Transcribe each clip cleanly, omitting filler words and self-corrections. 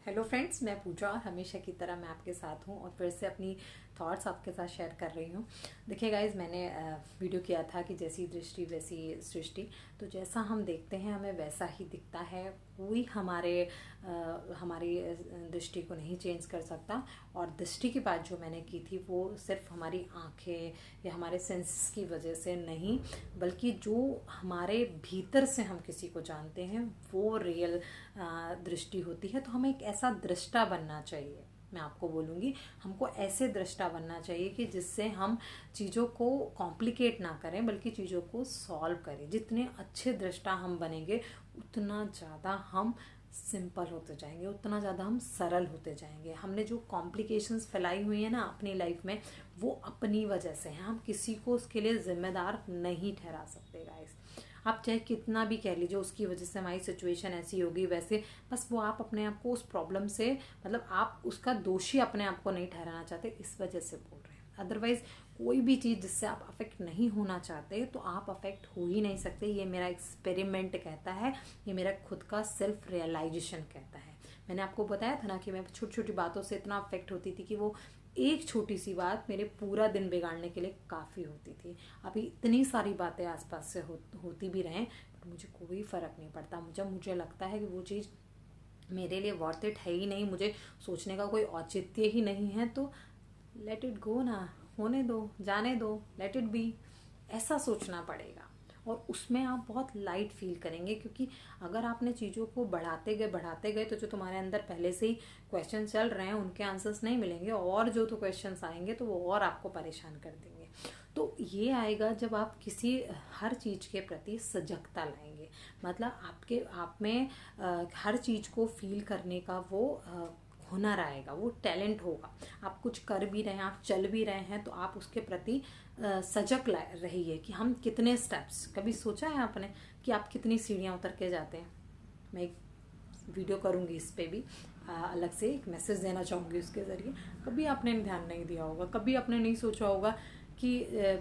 Hello friends, मैं पूजा और हमेशा की तरह मैं आपके साथ हूँ और फिर से अपनी थॉट्स आपके साथ शेयर कर रही हूँ। देखिए गाइज, मैंने वीडियो किया था कि जैसी दृष्टि वैसी सृष्टि। तो जैसा हम देखते हैं हमें वैसा ही दिखता है। कोई हमारी दृष्टि को नहीं चेंज कर सकता। और दृष्टि की बात जो मैंने की थी वो सिर्फ हमारी आंखें या हमारे सेंसेस की वजह से नहीं, बल्कि जो हमारे भीतर से हम किसी को जानते हैं वो रियल दृष्टि होती है। तो हमें एक ऐसा दृष्टा बनना चाहिए। मैं आपको बोलूँगी, हमको ऐसे दृष्टा बनना चाहिए कि जिससे हम चीज़ों को कॉम्प्लिकेट ना करें बल्कि चीज़ों को सॉल्व करें। जितने अच्छे दृष्टा हम बनेंगे उतना ज़्यादा हम सिंपल होते जाएंगे, उतना ज़्यादा हम सरल होते जाएंगे। हमने जो कॉम्प्लिकेशंस फैलाई हुई है ना अपनी लाइफ में, वो अपनी वजह से हैं। हम किसी को उसके लिए जिम्मेदार नहीं ठहरा सकते गाइस। आप चाहे कितना भी कह लीजिए उसकी वजह से हमारी सिचुएशन ऐसी होगी वैसे, बस वो आप अपने आप को उस प्रॉब्लम से, मतलब आप उसका दोषी अपने आप को नहीं ठहराना चाहते, इस वजह से बोल रहे हैं। अदरवाइज कोई भी चीज़ जिससे आप अफेक्ट नहीं होना चाहते तो आप अफेक्ट हो ही नहीं सकते। ये मेरा एक्सपेरिमेंट कहता है, ये मेरा खुद का सेल्फ रियलाइजेशन कहता है। मैंने आपको बताया था ना कि मैं छोटी छोटी बातों से इतना अफेक्ट होती थी कि वो एक छोटी सी बात मेरे पूरा दिन बिगाड़ने के लिए काफ़ी होती थी। अभी इतनी सारी बातें आसपास से होती भी रहें, बट मुझे कोई फ़र्क नहीं पड़ता। मुझे लगता है कि वो चीज़ मेरे लिए वर्थ इट है ही नहीं, मुझे सोचने का कोई औचित्य ही नहीं है, तो लेट इट गो ना, होने दो, जाने दो, लेट इट बी। ऐसा सोचना पड़ेगा और उसमें आप बहुत लाइट फील करेंगे। क्योंकि अगर आपने चीज़ों को बढ़ाते गए तो जो तुम्हारे अंदर पहले से ही क्वेश्चन चल रहे हैं उनके आंसर्स नहीं मिलेंगे, और जो तो क्वेश्चंस आएंगे तो वो और आपको परेशान कर देंगे। तो ये आएगा जब आप किसी हर चीज़ के प्रति सजगता लाएंगे। मतलब आप में हर चीज़ को फील करने का वो हुनर आएगा, वो टैलेंट होगा। आप कुछ कर भी रहे हैं, आप चल भी रहे हैं, तो आप उसके प्रति सजग रहिए कि हम कितने स्टेप्स। कभी सोचा है आपने कि आप कितनी सीढ़ियाँ उतर के जाते हैं? मैं एक वीडियो करूँगी इस पे भी, अलग से एक मैसेज देना चाहूँगी उसके ज़रिए। कभी आपने ध्यान नहीं दिया होगा, कभी आपने नहीं सोचा होगा कि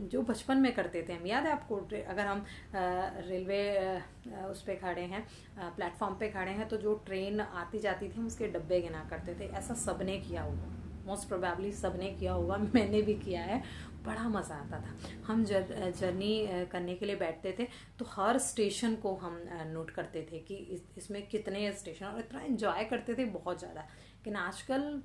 जो बचपन में करते थे हम, याद है आपको? अगर हम रेलवे उस पे खड़े हैं, प्लेटफॉर्म पे खड़े हैं, तो जो ट्रेन आती जाती थी हम उसके डब्बे गिना करते थे। ऐसा सबने किया होगा, मोस्ट प्रोबेबली सबने किया होगा, मैंने भी किया है। बड़ा मज़ा आता था। हम जर्नी करने के लिए बैठते थे तो हर स्टेशन को हम नोट करते थे कि इसमें कितने स्टेशन, और इतना एंजॉय करते थे बहुत ज़्यादा। लेकिन आजकल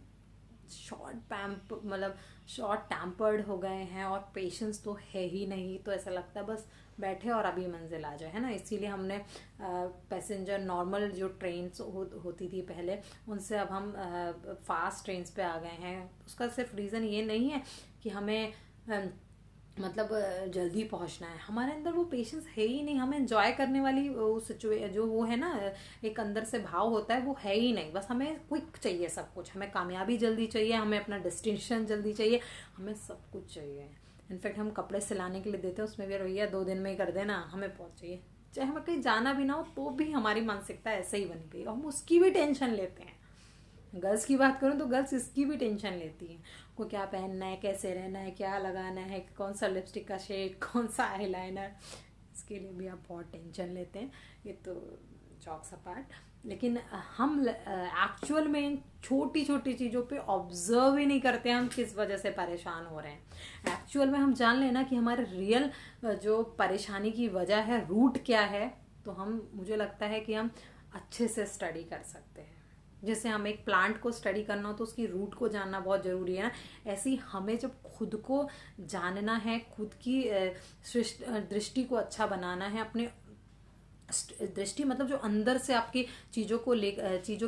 शॉर्ट टैम्पर्ड हो गए हैं और पेशेंस तो है ही नहीं। तो ऐसा लगता है बस बैठे और अभी मंजिल आ जाए, है ना। इसीलिए हमने पैसेंजर नॉर्मल जो ट्रेन्स होती थी पहले, उनसे अब हम फास्ट ट्रेन्स पे आ गए हैं। उसका सिर्फ रीज़न ये नहीं है कि हमें मतलब जल्दी पहुंचना है, हमारे अंदर वो पेशेंस है ही नहीं। हमें एंजॉय करने वाली वो जो वो है ना, एक अंदर से भाव होता है, वो है ही नहीं। बस हमें क्विक चाहिए सब कुछ, हमें कामयाबी जल्दी चाहिए, हमें अपना डेस्टिनेशन जल्दी चाहिए, हमें सब कुछ चाहिए। इनफैक्ट हम कपड़े सिलाने के लिए देते हैं, उसमें भी भैया 2 दिन में ही कर देना, हमें बहुत चाहिए। चाहे हमें कहीं जाना भी ना हो तो भी हमारी मानसिकता ऐसे ही बनी गई, हम उसकी भी टेंशन लेते हैं। गर्ल्स की बात करूँ तो गर्ल्स इसकी भी टेंशन लेती हैं, को क्या पहनना है, कैसे रहना है, क्या लगाना है, कौन सा लिपस्टिक का शेड, कौन सा आईलाइनर, इसके लिए भी आप बहुत टेंशन लेते हैं। ये तो जॉक्स अपार्ट। लेकिन हम एक्चुअल में इन छोटी छोटी चीज़ों पे ऑब्जर्व ही नहीं करते हम किस वजह से परेशान हो रहे हैं। एक्चुअल में हम जान लेना कि हमारे रियल जो परेशानी की वजह है, रूट क्या है, तो मुझे लगता है कि हम अच्छे से स्टडी कर सकते हैं। जैसे हम एक प्लांट को स्टडी करना हो तो उसकी रूट को जानना बहुत ज़रूरी है ना। ऐसे ही हमें जब खुद को जानना है, खुद की दृष्टि को अच्छा बनाना है, अपने दृष्टि मतलब जो अंदर से आपकी चीज़ों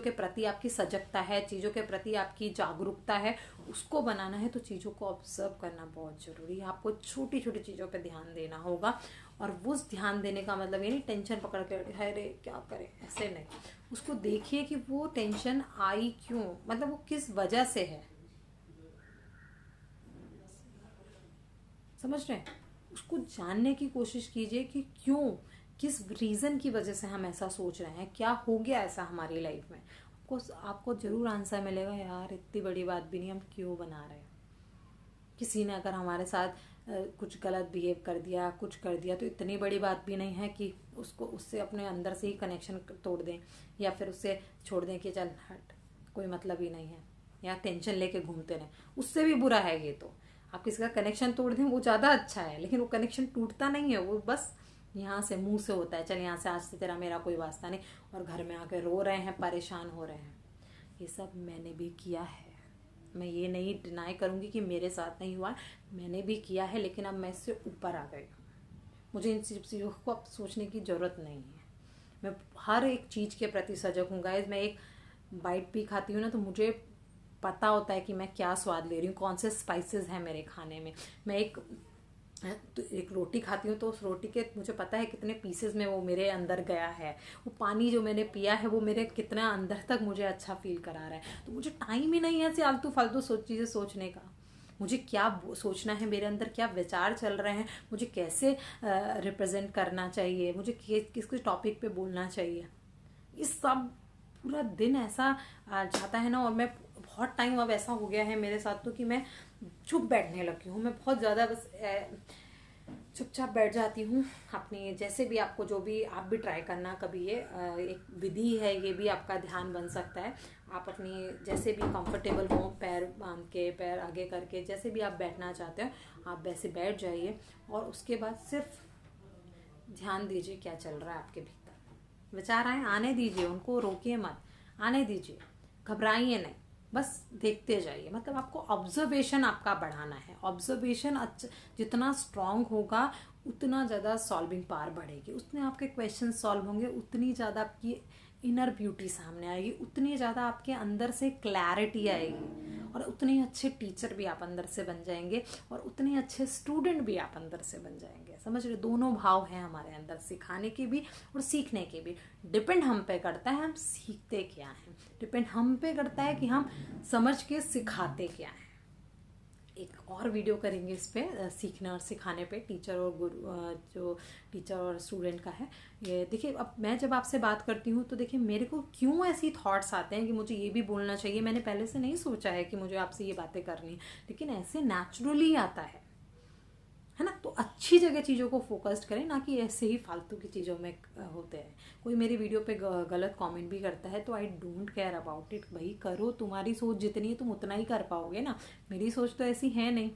के प्रति आपकी सजगता है, चीज़ों के प्रति आपकी जागरूकता है, उसको बनाना है। तो चीज़ों को ऑब्जर्व करना बहुत ज़रूरी है। आपको छोटी छोटी चीज़ों पे ध्यान देना होगा। और उस ध्यान देने का मतलब ये नहीं टेंशन पकड़ के है रे क्या करें, ऐसे नहीं। उसको देखिए कि वो टेंशन आई क्यों, मतलब वो किस वजह से है, समझ रहे हैं? उसको जानने की कोशिश कीजिए कि क्यों, किस रीज़न की वजह से हम ऐसा सोच रहे हैं, क्या हो गया ऐसा हमारी लाइफ में। आपको जरूर आंसर मिलेगा, यार इतनी बड़ी बात भी नहीं, हम क्यों बना रहे हैं। किसी ने अगर हमारे साथ कुछ गलत बिहेव कर दिया, कुछ कर दिया, तो इतनी बड़ी बात भी नहीं है कि उसको उससे अपने अंदर से ही कनेक्शन तोड़ दें या फिर उससे छोड़ दें कि चल हट, कोई मतलब ही नहीं है, या टेंशन लेके घूमते रहें, उससे भी बुरा है ये। तो आप किसी का कनेक्शन तोड़ दें वो ज़्यादा अच्छा है, लेकिन वो कनेक्शन टूटता नहीं है, वो बस यहाँ से मुंह से होता है, चल यहाँ से आज से तेरा मेरा कोई वास्ता नहीं, और घर में आके रो रहे हैं, परेशान हो रहे हैं। ये सब मैंने भी किया है, मैं ये नहीं डिनाई करूँगी कि मेरे साथ नहीं हुआ, मैंने भी किया है, लेकिन अब मैं इससे ऊपर आ गई हूँ। मुझे इन चीज़ों को अब सोचने की ज़रूरत नहीं है। मैं हर एक चीज़ के प्रति सजग हूँ गाइज। मैं एक बाइट भी खाती हूँ ना तो मुझे पता होता है कि मैं क्या स्वाद ले रही हूँ, कौन से स्पाइसेस हैं मेरे खाने में। मैं एक रोटी खाती हूँ तो उस रोटी के मुझे पता है कितने पीसेस में वो मेरे अंदर गया है, वो पानी जो मैंने पिया है वो मेरे कितना अंदर तक मुझे अच्छा फील करा रहा है। तो मुझे टाइम ही नहीं है ऐसे आलतू फालतू चीज़ें सोचने का। मुझे क्या सोचना है, मेरे अंदर क्या विचार चल रहे हैं, मुझे कैसे रिप्रेजेंट करना चाहिए, मुझे किस टॉपिक पे बोलना चाहिए, इस सब पूरा दिन ऐसा जाता है ना। और मैं बहुत टाइम अब ऐसा हो गया है मेरे साथ तो कि मैं चुप बैठने लगी हूँ। मैं बहुत ज़्यादा बस चुपचाप बैठ जाती हूँ अपनी, जैसे भी आपको जो भी आप भी ट्राई करना कभी, ये एक विधि है, ये भी आपका ध्यान बन सकता है। आप अपनी जैसे भी कंफर्टेबल हो, पैर बांध के, पैर आगे करके, जैसे भी आप बैठना चाहते हो आप वैसे बैठ जाइए, और उसके बाद सिर्फ ध्यान दीजिए क्या चल रहा है आपके भीतर। विचार आने दीजिए, उनको रोकिए मत, आने दीजिए, घबराइए नहीं, बस देखते जाइए। मतलब आपको ऑब्जर्वेशन आपका बढ़ाना है। ऑब्जर्वेशन जितना स्ट्रांग होगा उतना ज़्यादा सॉल्विंग पावर बढ़ेगी, उतने आपके क्वेश्चन सॉल्व होंगे, उतनी ज़्यादा आपकी इनर ब्यूटी सामने आएगी, उतनी ज़्यादा आपके अंदर से क्लैरिटी आएगी, और उतने अच्छे टीचर भी आप अंदर से बन जाएंगे, और उतने अच्छे स्टूडेंट भी आप अंदर से बन जाएंगे। समझ रहे, दोनों भाव हैं हमारे अंदर, सिखाने के भी और सीखने के भी। डिपेंड हम पे करता है हम सीखते क्या हैं, डिपेंड हम पे करता है कि हम समझ के सिखाते क्या हैं। एक और वीडियो करेंगे इस पे, सीखने और सिखाने पे, टीचर और गुरु, जो टीचर और स्टूडेंट का है। ये देखिए, अब मैं जब आपसे बात करती हूँ तो देखिए मेरे को क्यों ऐसी थॉट्स आते हैं कि मुझे ये भी बोलना चाहिए। मैंने पहले से नहीं सोचा है कि मुझे आपसे ये बातें करनी है, लेकिन ऐसे नेचुरली आता है ना। तो अच्छी जगह चीज़ों को फोकस्ड करें, ना कि ऐसे ही फालतू की चीज़ों में होते हैं। कोई मेरी वीडियो पे गलत कमेंट भी करता है तो I don't care about it. भाई करो, तुम्हारी सोच जितनी है तुम उतना ही कर पाओगे ना, मेरी सोच तो ऐसी है नहीं,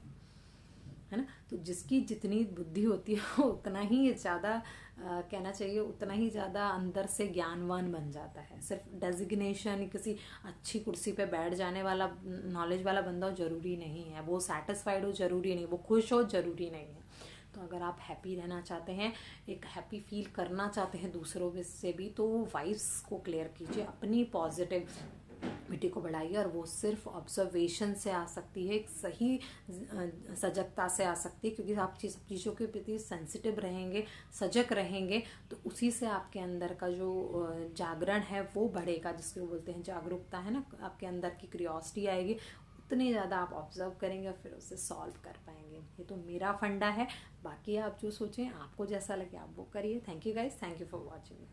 है ना। तो जिसकी जितनी बुद्धि होती है वो उतना ही ज़्यादा कहना चाहिए, उतना ही ज़्यादा अंदर से ज्ञानवान बन जाता है। सिर्फ डेजिग्नेशन, किसी अच्छी कुर्सी पे बैठ जाने वाला नॉलेज वाला बंदा हो जरूरी नहीं है, वो सेटिस्फाइड हो जरूरी नहीं, वो खुश हो जरूरी नहीं है। तो अगर आप हैप्पी रहना चाहते हैं, एक हैप्पी फील करना चाहते हैं दूसरों से भी, तो वाइब्स को क्लियर कीजिए, अपनी पॉजिटिविटी को बढ़ाइए। और वो सिर्फ ऑब्जर्वेशन से आ सकती है, एक सही सजगता से आ सकती है, क्योंकि आप सब चीज़ों के प्रति सेंसिटिव रहेंगे, सजग रहेंगे, तो उसी से आपके अंदर का जो जागरण है वो बढ़ेगा, जिसको बोलते हैं जागरूकता, है ना। आपके अंदर की क्यूरियोसिटी आएगी, उतनी ज़्यादा आप ऑब्जर्व करेंगे और फिर उसे सॉल्व कर पाएंगे। ये तो मेरा फंडा है, बाकी आप जो सोचें, आपको जैसा लगे आप वो करिए। Thank you guys, thank you for watching.